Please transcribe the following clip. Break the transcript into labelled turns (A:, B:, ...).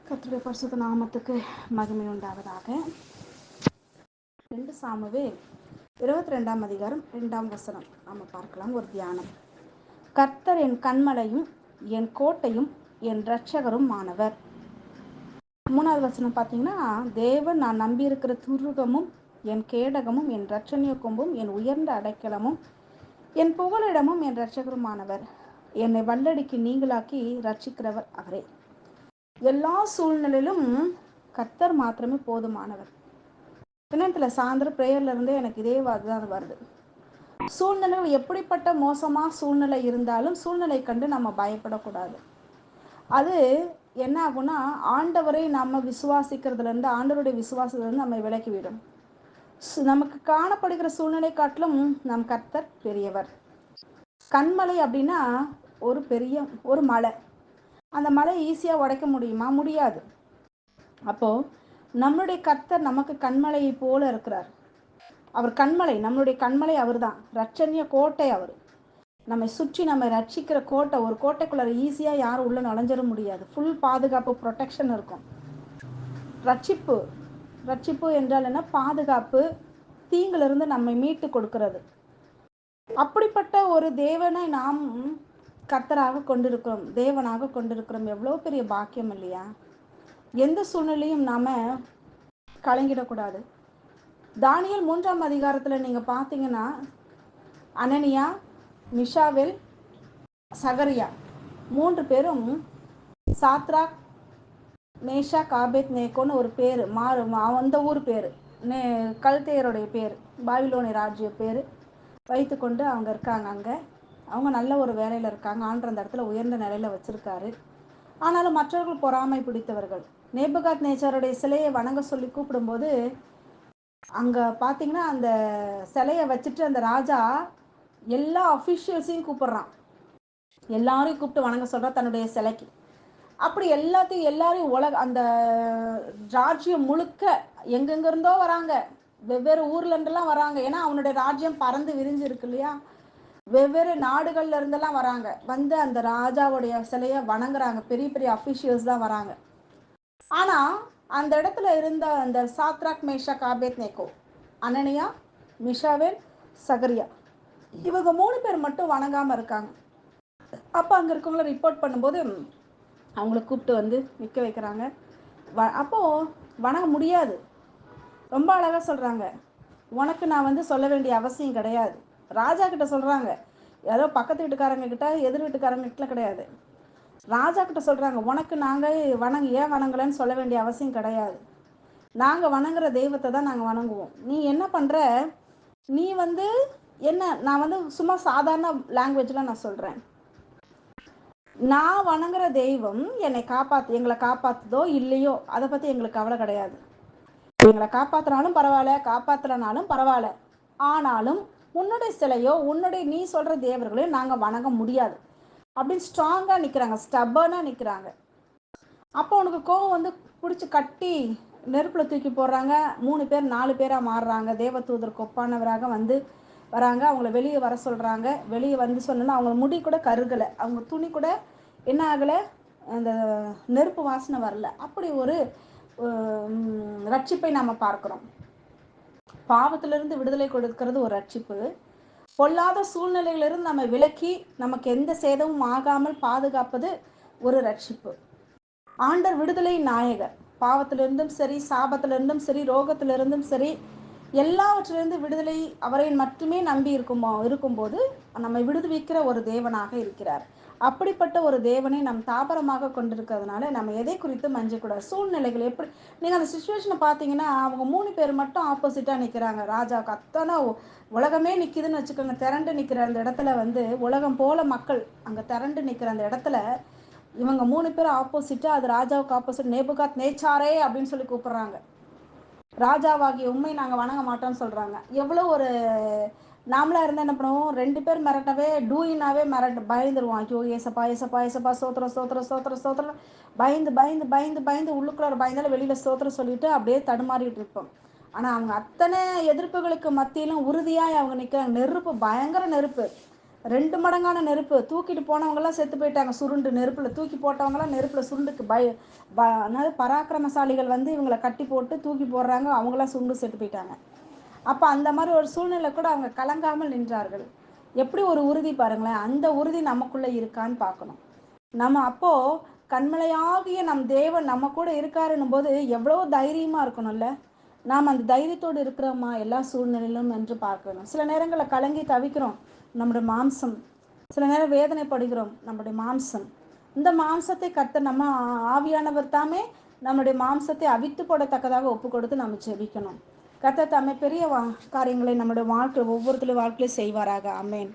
A: கர்த்தருடைய பரிசுத்த நாமத்துக்கு மகிமை உண்டாவதாக. 2 சாமுவேல் 22ஆம் அதிகாரம் 2ஆம் வசனம் நம்ம பார்க்கலாம். ஒரு தியானம். கர்த்தர் என் கன்மலையும் என் கோட்டையும் என் இரட்சகரும் ஆனவர். 3வது வசனம் பார்த்தீங்கன்னா, தேவன் நான் நம்பியிருக்கிற துருகமும் என் கேடகமும் என் இரட்சணிய கொம்பும் என் உயர்ந்த அடைக்கலமும் என் புகலிடமும் என் இரட்சகருமானவர். என்னை வல்லடிக்கு நீங்களாக்கி ரட்சிக்கிறவர் அவரே. எல்லா சூழ்நிலையிலும் கர்த்தர் மாத்திரமே போதுமானவர். தினத்தில் சாயந்தரம் ப்ரேயர்ல இருந்தே எனக்கு இதே தான் வருது. சூழ்நிலைகள் எப்படிப்பட்ட மோசமாக சூழ்நிலை இருந்தாலும் சூழ்நிலை கண்டு நம்ம பயப்படக்கூடாது. அது என்ன ஆகும்னா, ஆண்டவரை நம்ம விசுவாசிக்கிறதுலேருந்து, ஆண்டவருடைய விசுவாசத்துலேருந்து நம்ம விலக்கிவிடும். நமக்கு காணப்படுகிற சூழ்நிலை காட்டிலும் நம் கர்த்தர் பெரியவர். கண்மலை அப்படின்னா ஒரு பெரிய ஒரு மலை. அந்த மலை ஈஸியாக உடைக்க முடியுமா? முடியாது. அப்போது நம்மளுடைய கர்த்தர் நமக்கு கண்மலையை போல இருக்கிறார். அவர் கண்மலை, நம்மளுடைய கண்மலை அவர் தான். ரட்சணிய கோட்டை அவர். நம்மை சுற்றி நம்ம ரட்சிக்கிற கோட்டை. ஒரு கோட்டைக்குள்ளே ஈஸியாக யாரும் உள்ளே நுழைஞ்சிட முடியாது. ஃபுல் பாதுகாப்பு, ப்ரொடெக்ஷன் இருக்கும். ரட்சிப்பு ரட்சிப்பு என்றால் என்ன? பாதுகாப்பு, தீங்கிலிருந்து நம்மை மீட்டு கொடுக்கிறது. அப்படிப்பட்ட ஒரு தேவனை நாம் கர்த்தராக கொண்டிருக்கிறோம், தேவனாக கொண்டிருக்கிறோம். எவ்வளோ பெரிய பாக்கியம் இல்லையா? எந்த சூழ்நிலையும் நாம் கலங்கிடக்கூடாது. தானியேல் 3ஆம் அதிகாரத்தில் நீங்கள் பார்த்தீங்கன்னா, அனனியா, மிஷாவேல், சகரியா 3 பேரும் சாத்ராக், மேஷாக், ஆபேத்நேகோன்னு ஒரு பேர் அந்த ஊர் பேர், கல்தேயருடைய பேர், பாபிலோனிய ராஜ்ய பேர் வைத்துக்கொண்டு அவங்க இருக்காங்க. அங்கே அவங்க நல்ல ஒரு வேலையில் இருக்காங்க. ஆண்டவர் அந்த இடத்துல உயர்ந்த நிலையில் வச்சுருக்காரு. ஆனாலும் மற்றவர்கள் பொறாமை பிடித்தவர்கள். நேபுகாத் நேச்சாருடைய சிலையை வணங்க சொல்லி கூப்பிடும்போது அங்கே பார்த்தீங்கன்னா, அந்த சிலையை வச்சுட்டு அந்த ராஜா எல்லா அஃபிஷியல்ஸையும் கூப்பிட்றான். எல்லாரையும் கூப்பிட்டு வணங்க சொல்கிறான் தன்னுடைய சிலைக்கு. அப்படி எல்லாரையும் அந்த ராஜ்யம் முழுக்க எங்கெங்கிருந்தோ வராங்க, வெவ்வேறு ஊர்லேருந்துலாம் வராங்க. ஏன்னா அவனுடைய ராஜ்யம் பறந்து விரிஞ்சு இருக்கு இல்லையா? வெவ்வேறு நாடுகள்ல இருந்தெல்லாம் வராங்க. வந்து அந்த ராஜாவுடைய சிலையை வணங்குறாங்க. பெரிய பெரிய அஃபிஷியல்ஸ் தான் வராங்க. ஆனால் அந்த இடத்துல இருந்த அந்த சாத்ராக், மேஷாக், ஆபேத்நேகோ, அனனியா, மிஷாவேல், சகரியா இவங்க 3 பேர் மட்டும் வணங்காமல் இருக்காங்க. அப்போ அங்கே இருக்கவங்கள ரிப்போர்ட் பண்ணும்போது அவங்கள கூப்பிட்டு வந்து நிற்க வைக்கிறாங்க. அப்போது வணங்க முடியாது. ரொம்ப அழகாக சொல்கிறாங்க, உனக்கு நான் வந்து சொல்ல வேண்டிய அவசியம் கிடையாது. ராஜா கிட்ட சொல்கிறாங்க, ஏதோ பக்கத்து வீட்டுக்காரங்க கிட்ட, எதிர் வீட்டுக்காரங்க கிட்ட கிடையாது. ராஜா கிட்ட சொல்கிறாங்க, உனக்கு நாங்கள் ஏன் வணங்கலைன்னு சொல்ல வேண்டிய அவசியம் கிடையாது. நாங்கள் வணங்குற தெய்வத்தை தான் நாங்கள் வணங்குவோம். நீ என்ன பண்ணுற? நீ வந்து என்ன, நான் வந்து சும்மா சாதாரண லாங்குவேஜில் நான் சொல்கிறேன். நான் வணங்குற தெய்வம் எங்களை காப்பாற்றுதோ இல்லையோ அதை பற்றி எங்களுக்கு கவலை கிடையாது. எங்களை காப்பாற்றினாலும் பரவாயில்ல, காப்பாற்றலனாலும் பரவாயில்ல. ஆனாலும் உன்னுடைய சிலையோ உன்னுடைய நீ சொல்கிற தேவர்களையும் நாங்கள் வணங்க முடியாது அப்படின்னு ஸ்ட்ராங்காக நிற்கிறாங்க, ஸ்டபர்னாக நிற்கிறாங்க. அப்போ உனக்கு கோவம் வந்து பிடிச்சி கட்டி நெருப்பில் தூக்கி போடுறாங்க. 3 பேர் 4 பேராக மாறுறாங்க. தேவதூதருக்கு ஒப்பானவராக வந்து வராங்க. அவங்கள வெளியே வர சொல்கிறாங்க. வெளியே வந்து சொன்னோன்னா அவங்க முடி கூட கருகலை, அவங்க துணி கூட என்ன ஆகலை, அந்த நெருப்பு வாசனை வரல. அப்படி ஒரு ரட்சிப்பை நாம் பார்க்குறோம். பாவத்திலிருந்து விடுதலை கொடுக்கிறது ஒரு ரட்சிப்பு. பொல்லாத சூழ்நிலையிலிருந்து நம்ம விலக்கி நமக்கு எந்த சேதமும் ஆகாமல் பாதுகாப்பது ஒரு ரட்சிப்பு. ஆண்டர் விடுதலை நாயகர். பாவத்திலிருந்தும் சரி, சாபத்திலிருந்தும் சரி, ரோகத்திலிருந்தும் சரி, எல்லாவற்றிலிருந்து விடுதலை அவரை மட்டுமே நம்பி இருக்கும்போது நம்மை விடுவிக்கிற ஒரு தேவனாக இருக்கிறார். அப்படிப்பட்ட ஒரு தேவனை நம் தாபரமாக கொண்டிருக்கிறதுனால நம்ம எதை குறித்து மஞ்சக்கூடாது. சூழ்நிலைகள் எப்படி, நீங்கள் அந்த சுச்சுவேஷனை பார்த்தீங்கன்னா அவங்க 3 பேர் மட்டும் ஆப்போசிட்டாக நிற்கிறாங்க. ராஜாவுக்கு அத்தனை உலகமே நிற்கிதுன்னு வச்சுக்கோங்க. திரண்டு நிற்கிற அந்த இடத்துல வந்து உலகம் போல மக்கள் அங்கே திரண்டு நிற்கிற அந்த இடத்துல இவங்க 3 பேர் ஆப்போசிட்டாக, அது ராஜாவுக்கு ஆப்போசிட், நேபுகாத் நேச்சாரே அப்படின்னு சொல்லி கூப்பிட்றாங்க. ராஜாவாகிய உண்மை நாங்கள் வணங்க மாட்டோம்னு சொல்கிறாங்க. எவ்வளோ ஒரு, நாமளாக இருந்தால் என்ன பண்ணுவோம்? 2 பேர் மிரட்டவே டூயினாவே பயந்துருவோம். ஐயோ ஏசப்பா ஏசப்பா ஏசப்பா, சோத்திரம் சோத்திரம் சோத்திரம் சோத்திரம், பயந்து பயந்து பயந்து பயந்து உள்ளுக்குள்ள பயந்தாலும் வெளியில் சோத்திரம் சொல்லிட்டு அப்படியே தடுமாறிட்டு இருப்போம். ஆனால் அவங்க அத்தனை எதிர்ப்புகளுக்கு மத்தியிலும் உறுதியாக அவங்க நிற்கிறாங்க. நெருப்பு, பயங்கர நெருப்பு. 2 மடங்கான நெருப்பு. தூக்கிட்டு போனவங்கலாம் செத்து போயிட்டாங்க. சுருண்டு நெருப்புல தூக்கி போட்டவங்கலாம் நெருப்புல சுருண்டுக்கு அதாவது பராக்கிரமசாலிகள் வந்து இவங்கள கட்டி போட்டு தூக்கி போடுறாங்க. அவங்களாம் சுருண்டு செத்து போயிட்டாங்க. அப்போ அந்த மாதிரி ஒரு சூழ்நிலை கூட அவங்க கலங்காமல் நின்றார்கள். எப்படி ஒரு உறுதி பாருங்களேன். அந்த உறுதி நமக்குள்ளே இருக்கான்னு பார்க்கணும். நம்ம அப்போ கண்மலையாகிய நம் தேவன் நம்ம கூட இருக்காருன்னும் போது எவ்வளோ தைரியமாக இருக்கணும்ல. நாம் அந்த தைரியத்தோடு இருக்கிறோமா எல்லா சூழ்நிலையிலும் என்று பார்க்கணும். சில நேரங்களில் கலங்கி தவிக்கிறோம் நம்முடைய மாம்சம், சில நேரம் வேதனைப்படுகிறோம் நம்முடைய மாம்சம். இந்த மாம்சத்தை கர்த்தர் நம்ம ஆவியானவர் தாமே நம்முடைய மாம்சத்தை அவித்து போடத்தக்கதாக ஒப்பு கொடுத்து நம்ம ஜெபிக்கணும். கர்த்தர் தாமே பெரிய காரியங்களை நம்முடைய வாழ்க்கை ஒவ்வொருத்தருடைய வாழ்க்கையிலும் செய்வாராக. ஆமென்.